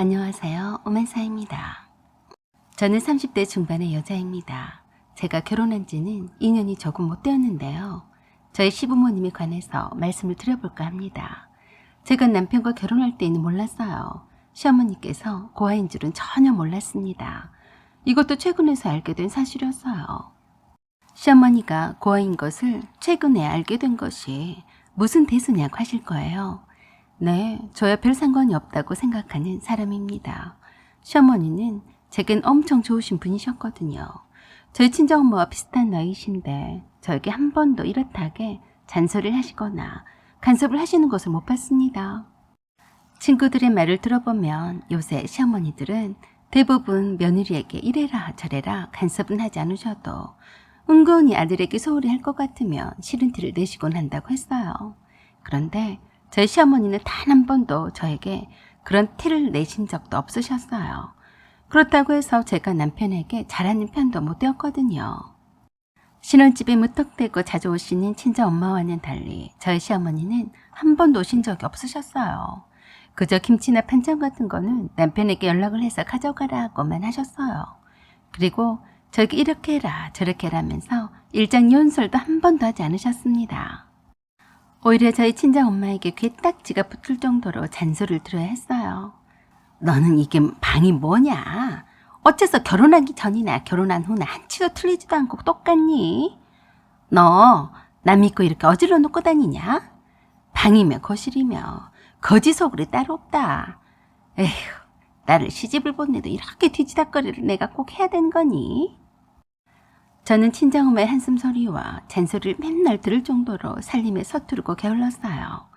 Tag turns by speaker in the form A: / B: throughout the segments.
A: 안녕하세요. 오만사입니다. 저는 30대 중반의 여자입니다. 제가 결혼한 지는 2년이 조금 못 되었는데요. 저희 시부모님에 관해서 말씀을 드려볼까 합니다. 제가 남편과 결혼할 때는 몰랐어요. 시어머니께서 고아인 줄은 전혀 몰랐습니다. 이것도 최근에서 알게 된 사실이었어요. 시어머니가 고아인 것을 최근에 알게 된 것이 무슨 대수냐고 하실 거예요. 네, 저야 별 상관이 없다고 생각하는 사람입니다. 시어머니는 제겐 엄청 좋으신 분이셨거든요. 저희 친정엄마와 비슷한 나이신데 저에게 한 번도 이렇다게 잔소리를 하시거나 간섭을 하시는 것을 못 봤습니다. 친구들의 말을 들어보면 요새 시어머니들은 대부분 며느리에게 이래라 저래라 간섭은 하지 않으셔도 은근히 아들에게 소홀히 할 것 같으면 싫은 티를 내시곤 한다고 했어요. 그런데 저희 시어머니는 단 한 번도 저에게 그런 티를 내신 적도 없으셨어요. 그렇다고 해서 제가 남편에게 잘하는 편도 못 되었거든요. 신혼집에 무턱대고 자주 오시는 친정엄마와는 달리 저희 시어머니는 한 번도 오신 적이 없으셨어요. 그저 김치나 반찬 같은 거는 남편에게 연락을 해서 가져가라고만 하셨어요. 그리고 저에게 이렇게 해라 저렇게 해라 하면서 일장연설도 한 번도 하지 않으셨습니다. 오히려 저희 친정엄마에게 귀에 딱지가 붙을 정도로 잔소리를 들어야 했어요. 너는 이게 방이 뭐냐? 어째서 결혼하기 전이나 결혼한 후나 한치도 틀리지도 않고 똑같니? 너 남 믿고 이렇게 어질러 놓고 다니냐? 방이며 거실이며 거지 소굴이 따로 없다. 에휴, 나를 시집을 보내도 이렇게 뒤지닥거리를 내가 꼭 해야 되는 거니? 저는 친정엄마의 한숨소리와 잔소리를 맨날 들을 정도로 살림에 서투르고 게을렀어요.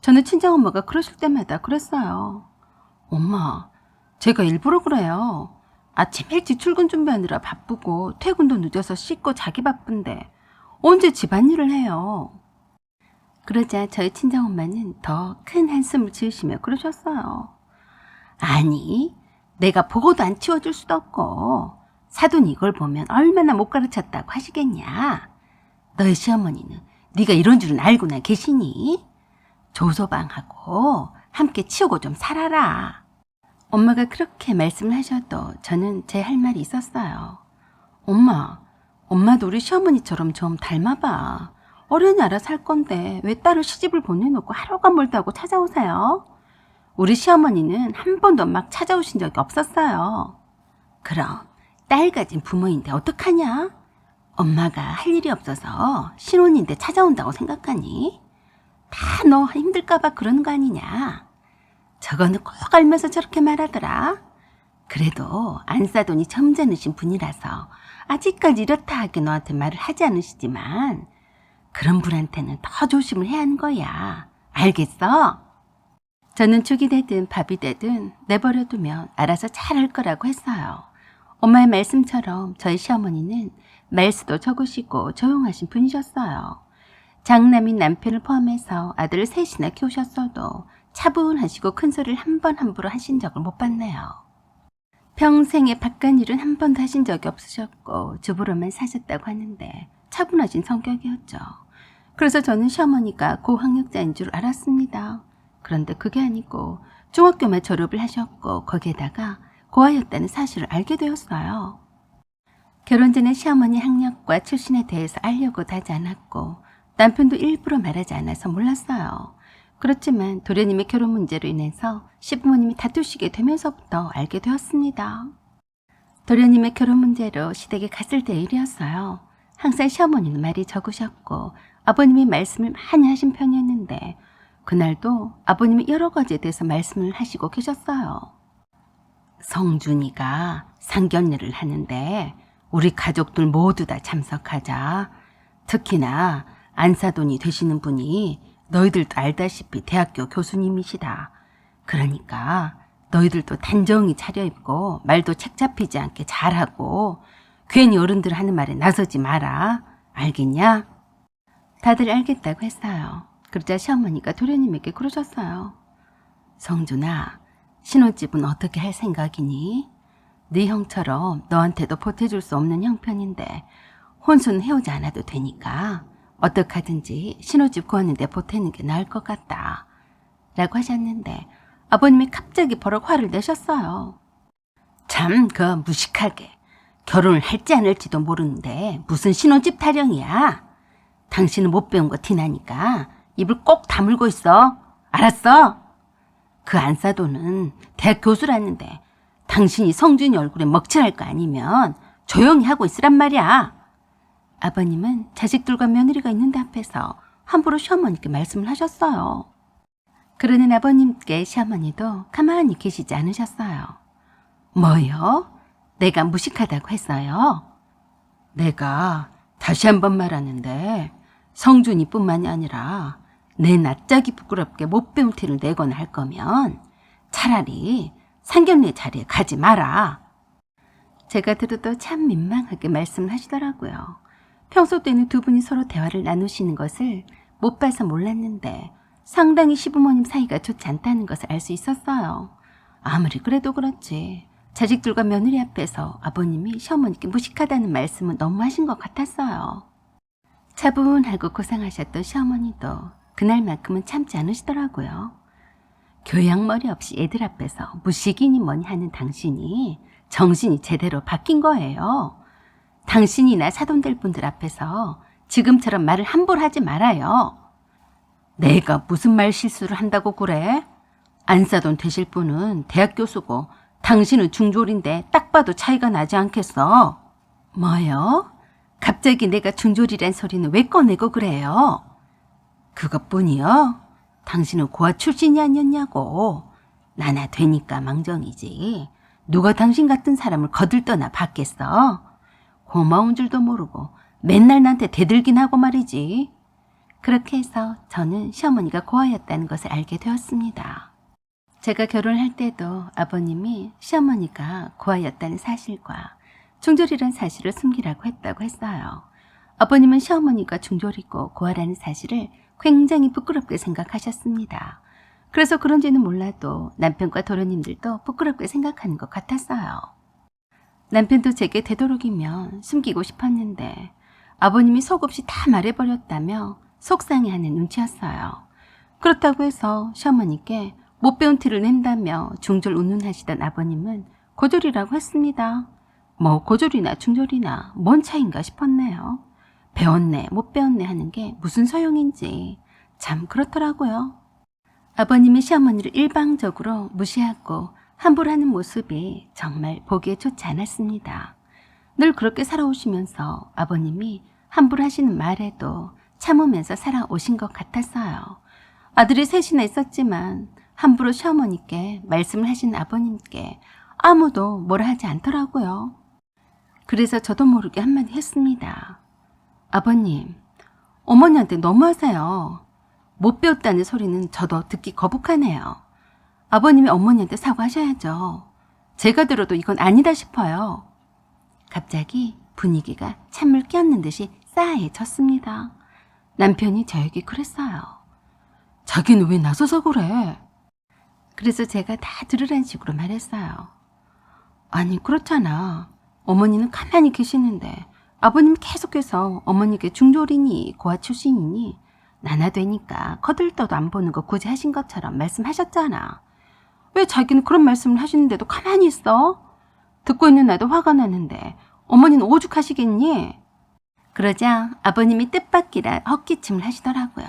A: 저는 친정엄마가 그러실 때마다 그랬어요. 엄마, 제가 일부러 그래요. 아침 일찍 출근 준비하느라 바쁘고 퇴근도 늦어서 씻고 자기 바쁜데 언제 집안일을 해요. 그러자 저희 친정엄마는 더 큰 한숨을 지으시며 그러셨어요. 아니, 내가 보고도 안 치워줄 수도 없고 사돈이 이걸 보면 얼마나 못 가르쳤다고 하시겠냐. 너희 시어머니는 네가 이런 줄은 알고나 계시니? 조소방하고 함께 치우고 좀 살아라. 엄마가 그렇게 말씀을 하셔도 저는 제 할 말이 있었어요. 엄마도 우리 시어머니처럼 좀 닮아봐. 어련히 알아서 살 건데 왜 딸을 시집을 보내놓고 하루가 멀다고 찾아오세요? 우리 시어머니는 한 번도 막 찾아오신 적이 없었어요. 그럼 딸 가진 부모인데 어떡하냐? 엄마가 할 일이 없어서 신혼인데 찾아온다고 생각하니? 다 너 힘들까봐 그러는 거 아니냐? 저거는 꼭 알면서 저렇게 말하더라. 그래도 안사돈이 점잖으신 분이라서 아직까지 이렇다 하게 너한테 말을 하지 않으시지만 그런 분한테는 더 조심을 해야 하는 거야. 알겠어? 저는 죽이 되든 밥이 되든 내버려두면 알아서 잘할 거라고 했어요. 엄마의 말씀처럼 저희 시어머니는 말수도 적으시고 조용하신 분이셨어요. 장남인 남편을 포함해서 아들을 셋이나 키우셨어도 차분하시고 큰소리를 한 번 함부로 하신 적을 못 봤네요. 평생에 바깥일은 한 번도 하신 적이 없으셨고 주부로만 사셨다고 하는데 차분하신 성격이었죠. 그래서 저는 시어머니가 고학력자인 줄 알았습니다. 그런데 그게 아니고 중학교만 졸업을 하셨고 거기에다가 고아였다는 사실을 알게 되었어요. 결혼 전에 시어머니 학력과 출신에 대해서 알려고도 하지 않았고 남편도 일부러 말하지 않아서 몰랐어요. 그렇지만 도련님의 결혼 문제로 인해서 시부모님이 다투시게 되면서부터 알게 되었습니다. 도련님의 결혼 문제로 시댁에 갔을 때 일이었어요. 항상 시어머니는 말이 적으셨고 아버님이 말씀을 많이 하신 편이었는데 그날도 아버님이 여러 가지에 대해서 말씀을 하시고 계셨어요. 성준이가 상견례를 하는데 우리 가족들 모두 다 참석하자. 특히나 안사돈이 되시는 분이 너희들도 알다시피 대학교 교수님이시다. 그러니까 너희들도 단정히 차려입고 말도 책 잡히지 않게 잘하고 괜히 어른들 하는 말에 나서지 마라. 알겠냐? 다들 알겠다고 했어요. 그러자 시어머니가 도련님에게 그러셨어요. 성준아, 신혼집은 어떻게 할 생각이니? 네 형처럼 너한테도 보태줄 수 없는 형편인데 혼수는 해오지 않아도 되니까 어떡하든지 신혼집 구하는데 보태는 게 나을 것 같다. 라고 하셨는데 아버님이 갑자기 버럭 화를 내셨어요. 참, 무식하게. 결혼을 할지 안 할지도 모르는데 무슨 신혼집 타령이야. 당신은 못 배운 거 티나니까 입을 꼭 다물고 있어. 알았어? 그 안사도는 대학 교수라는데 당신이 성준이 얼굴에 먹칠할 거 아니면 조용히 하고 있으란 말이야. 아버님은 자식들과 며느리가 있는데 앞에서 함부로 시어머니께 말씀을 하셨어요. 그러는 아버님께 시어머니도 가만히 계시지 않으셨어요. 뭐요? 내가 무식하다고 했어요? 내가 다시 한번 말하는데 성준이뿐만이 아니라 내 낯짝이 부끄럽게 못 배운 티를 내거나 할 거면 차라리 상견례 자리에 가지 마라. 제가 들어도 참 민망하게 말씀을 하시더라고요. 평소 때는 두 분이 서로 대화를 나누시는 것을 못 봐서 몰랐는데 상당히 시부모님 사이가 좋지 않다는 것을 알 수 있었어요. 아무리 그래도 그렇지 자식들과 며느리 앞에서 아버님이 시어머니께 무식하다는 말씀은 너무하신 것 같았어요. 차분하고 고상하셨던 시어머니도 그날만큼은 참지 않으시더라고요. 교양머리 없이 애들 앞에서 무식이니 뭐니 하는 당신이 정신이 제대로 바뀐 거예요. 당신이나 사돈될 분들 앞에서 지금처럼 말을 함부로 하지 말아요. 내가 무슨 말 실수를 한다고 그래? 안사돈 되실 분은 대학 교수고 당신은 중졸인데 딱 봐도 차이가 나지 않겠어? 뭐요? 갑자기 내가 중졸이란 소리는 왜 꺼내고 그래요? 그것뿐이요? 당신은 고아 출신이 아니었냐고. 나나 되니까 망정이지. 누가 당신 같은 사람을 거들떠나 받겠어? 고마운 줄도 모르고 맨날 나한테 대들긴 하고 말이지. 그렇게 해서 저는 시어머니가 고아였다는 것을 알게 되었습니다. 제가 결혼을 할 때도 아버님이 시어머니가 고아였다는 사실과 중졸이란 사실을 숨기라고 했다고 했어요. 아버님은 시어머니가 중졸이고 고아라는 사실을 굉장히 부끄럽게 생각하셨습니다. 그래서 그런지는 몰라도 남편과 도련님들도 부끄럽게 생각하는 것 같았어요. 남편도 제게 되도록이면 숨기고 싶었는데 아버님이 속없이 다 말해버렸다며 속상해하는 눈치였어요. 그렇다고 해서 시어머니께 못 배운 티를 낸다며 중졸 운운하시던 아버님은 고졸이라고 했습니다. 뭐 고졸이나 중졸이나 뭔 차이인가 싶었네요. 배웠네 못 배웠네 하는 게 무슨 소용인지 참 그렇더라고요. 아버님이 시어머니를 일방적으로 무시하고 함부로 하는 모습이 정말 보기에 좋지 않았습니다. 늘 그렇게 살아오시면서 아버님이 함부로 하시는 말에도 참으면서 살아오신 것 같았어요. 아들이 셋이나 있었지만 함부로 시어머니께 말씀을 하신 아버님께 아무도 뭐라 하지 않더라고요. 그래서 저도 모르게 한마디 했습니다. 아버님, 어머니한테 너무하세요. 못 배웠다는 소리는 저도 듣기 거북하네요. 아버님이 어머니한테 사과하셔야죠. 제가 들어도 이건 아니다 싶어요. 갑자기 분위기가 찬물 끼얹는 듯이 싸해졌습니다. 남편이 저에게 그랬어요. 자기는 왜 나서서 그래? 그래서 제가 다 들으란 식으로 말했어요. 아니 그렇잖아. 어머니는 가만히 계시는데 아버님 계속해서 어머니께 중졸이니 고아 출신이니 나나 되니까 거들떠도 안 보는 거 굳이 하신 것처럼 말씀하셨잖아. 왜 자기는 그런 말씀을 하시는데도 가만히 있어? 듣고 있는 나도 화가 나는데 어머니는 오죽하시겠니? 그러자 아버님이 뜻밖이라 헛기침을 하시더라고요.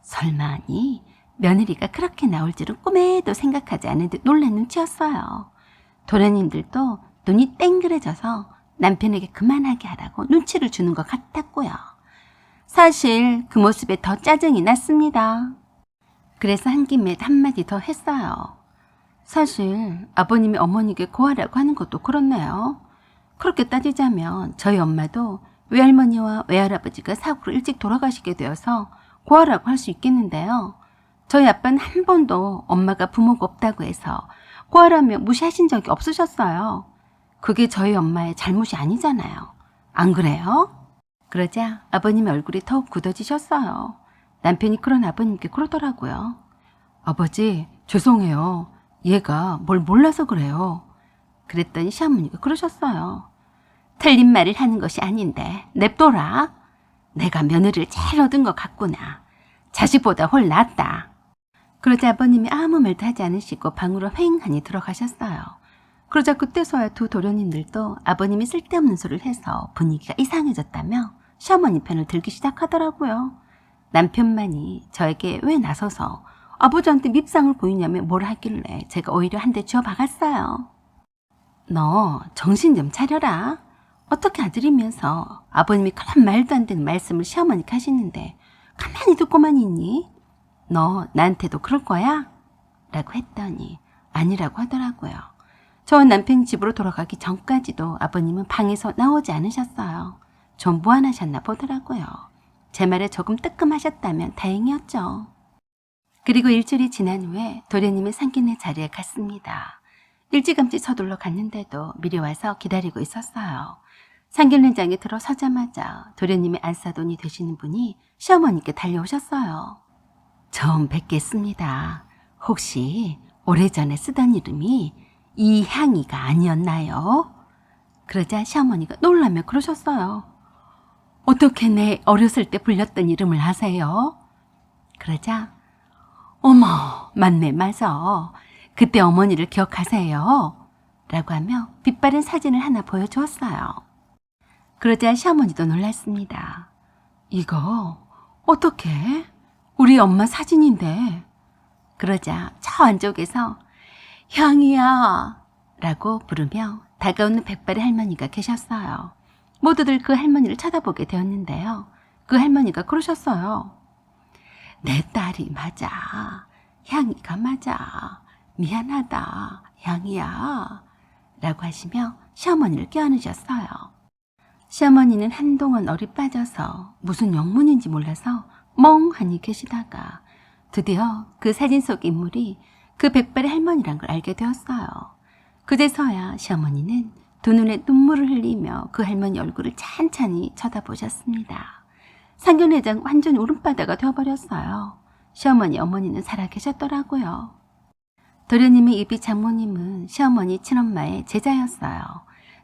A: 설마니 며느리가 그렇게 나올 줄은 꿈에도 생각하지 않은 듯 놀란 눈치였어요. 도련님들도 눈이 땡그레져서 남편에게 그만하게 하라고 눈치를 주는 것 같았고요. 사실 그 모습에 더 짜증이 났습니다. 그래서 한 김에 한마디 더 했어요. 사실 아버님이 어머니에게 고하라고 하는 것도 그렇네요. 그렇게 따지자면 저희 엄마도 외할머니와 외할아버지가 사고로 일찍 돌아가시게 되어서 고하라고 할 수 있겠는데요. 저희 아빠는 한 번도 엄마가 부모가 없다고 해서 고하라며 무시하신 적이 없으셨어요. 그게 저희 엄마의 잘못이 아니잖아요. 안 그래요? 그러자 아버님의 얼굴이 더욱 굳어지셨어요. 남편이 그런 아버님께 그러더라고요. 아버지, 죄송해요. 얘가 뭘 몰라서 그래요. 그랬더니 시어머니가 그러셨어요. 틀린 말을 하는 것이 아닌데 냅둬라. 내가 며느리를 잘 얻은 것 같구나. 자식보다 훨 낫다. 그러자 아버님이 아무 말도 하지 않으시고 방으로 휑하니 들어가셨어요. 그러자 그때서야 두 도련님들도 아버님이 쓸데없는 소리를 해서 분위기가 이상해졌다며 시어머니 편을 들기 시작하더라고요. 남편만이 저에게 왜 나서서 아버지한테 밉상을 보이냐며 뭐라 하길래 제가 오히려 한 대 쥐어 박았어요. 너 정신 좀 차려라. 어떻게 아들이면서 아버님이 그런 말도 안 되는 말씀을 시어머니께 하시는데 가만히 듣고만 있니? 너 나한테도 그럴 거야? 라고 했더니 아니라고 하더라고요. 저 남편이 집으로 돌아가기 전까지도 아버님은 방에서 나오지 않으셨어요. 좀 무안하셨나 보더라고요. 제 말에 조금 뜨끔하셨다면 다행이었죠. 그리고 일주일이 지난 후에 도련님의 상견례 자리에 갔습니다. 일찌감치 서둘러 갔는데도 미리 와서 기다리고 있었어요. 상견례장에 들어서자마자 도련님의 안사돈이 되시는 분이 시어머니께 달려오셨어요. 처음 뵙겠습니다. 혹시 오래전에 쓰던 이름이 이향이가 아니었나요? 그러자 시어머니가 놀라며 그러셨어요. 어떻게 내 어렸을 때 불렸던 이름을 아세요? 그러자 어머, 맞네, 맞아. 그때 어머니를 기억하세요? 라고 하며 빛바랜 사진을 하나 보여주었어요. 그러자 시어머니도 놀랐습니다. 이거 어떻게? 우리 엄마 사진인데. 그러자 저 안쪽에서 향이야 라고 부르며 다가오는 백발의 할머니가 계셨어요. 모두들 그 할머니를 쳐다보게 되었는데요. 그 할머니가 그러셨어요. 내 딸이 맞아. 향이가 맞아. 미안하다. 향이야. 라고 하시며 시어머니를 껴안으셨어요. 시어머니는 한동안 얼이 빠져서 무슨 영문인지 몰라서 멍하니 계시다가 드디어 그 사진 속 인물이 그 백발의 할머니란 걸 알게 되었어요. 그제서야 시어머니는 두 눈에 눈물을 흘리며 그 할머니 얼굴을 찬찬히 쳐다보셨습니다. 상견례장 완전히 울음바다가 되어버렸어요. 시어머니 어머니는 살아계셨더라고요. 도련님의 예비 장모님은 시어머니 친엄마의 제자였어요.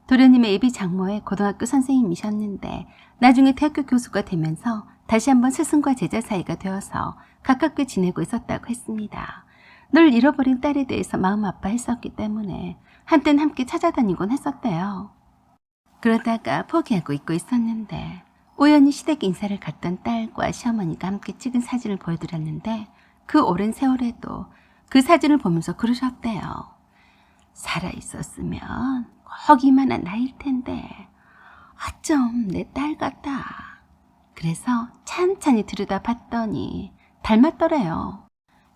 A: 도련님의 예비 장모의 고등학교 선생님이셨는데 나중에 대학교 교수가 되면서 다시 한번 스승과 제자 사이가 되어서 가깝게 지내고 있었다고 했습니다. 늘 잃어버린 딸에 대해서 마음 아파했었기 때문에 한때는 함께 찾아다니곤 했었대요. 그러다가 포기하고 있고 있었는데 우연히 시댁 인사를 갔던 딸과 시어머니가 함께 찍은 사진을 보여드렸는데 그 오랜 세월에도 그 사진을 보면서 그러셨대요. 살아있었으면 꼭 이만한 나이일 텐데 어쩜 내 딸 같다. 그래서 찬찬히 들여다봤더니 닮았더래요.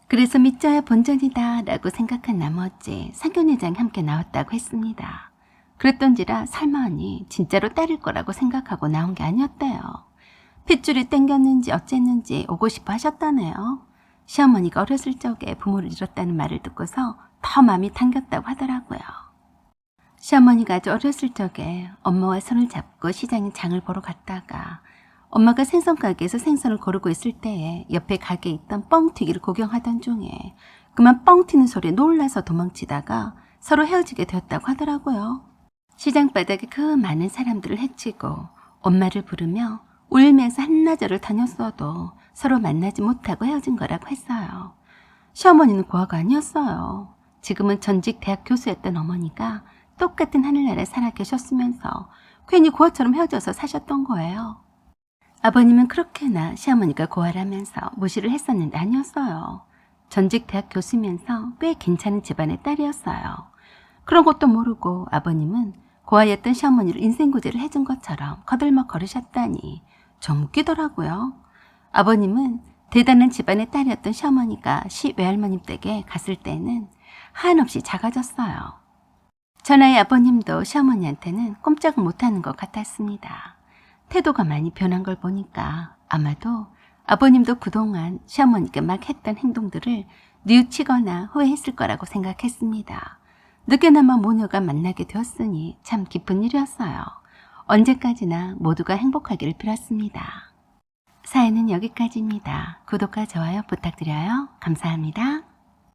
A: 그래서 믿져야 본전이다 라고 생각한 나머지 상견례장에 함께 나왔다고 했습니다. 그랬던지라 설마니 진짜로 딸일 거라고 생각하고 나온 게 아니었대요. 핏줄이 땡겼는지 어쨌는지 오고 싶어 하셨다네요. 시어머니가 어렸을 적에 부모를 잃었다는 말을 듣고서 더 마음이 당겼다고 하더라고요. 시어머니가 아주 어렸을 적에 엄마와 손을 잡고 시장에 장을 보러 갔다가 엄마가 생선 가게에서 생선을 고르고 있을 때에 옆에 가게에 있던 뻥튀기를 구경하던 중에 그만 뻥 튀는 소리에 놀라서 도망치다가 서로 헤어지게 되었다고 하더라고요. 시장 바닥에 그 많은 사람들을 해치고 엄마를 부르며 울면서 한나절을 다녔어도 서로 만나지 못하고 헤어진 거라고 했어요. 시어머니는 고아가 아니었어요. 지금은 전직 대학 교수였던 어머니가 똑같은 하늘나라에 살아 계셨으면서 괜히 고아처럼 헤어져서 사셨던 거예요. 아버님은 그렇게나 시어머니가 고아라면서 무시를 했었는데 아니었어요. 전직 대학 교수면서 꽤 괜찮은 집안의 딸이었어요. 그런 것도 모르고 아버님은 고아였던 시어머니를 인생구제를 해준 것처럼 거들먹 거리셨다니 좀 웃기더라고요. 아버님은 대단한 집안의 딸이었던 시어머니가 시외할머님 댁에 갔을 때는 한없이 작아졌어요. 전하의 아버님도 시어머니한테는 꼼짝을 못하는 것 같았습니다. 태도가 많이 변한 걸 보니까 아마도 아버님도 그동안 시어머니께 막 했던 행동들을 뉘우치거나 후회했을 거라고 생각했습니다. 늦게나마 모녀가 만나게 되었으니 참 기쁜 일이었어요. 언제까지나 모두가 행복하기를 빌었습니다. 사연은 여기까지입니다. 구독과 좋아요 부탁드려요. 감사합니다.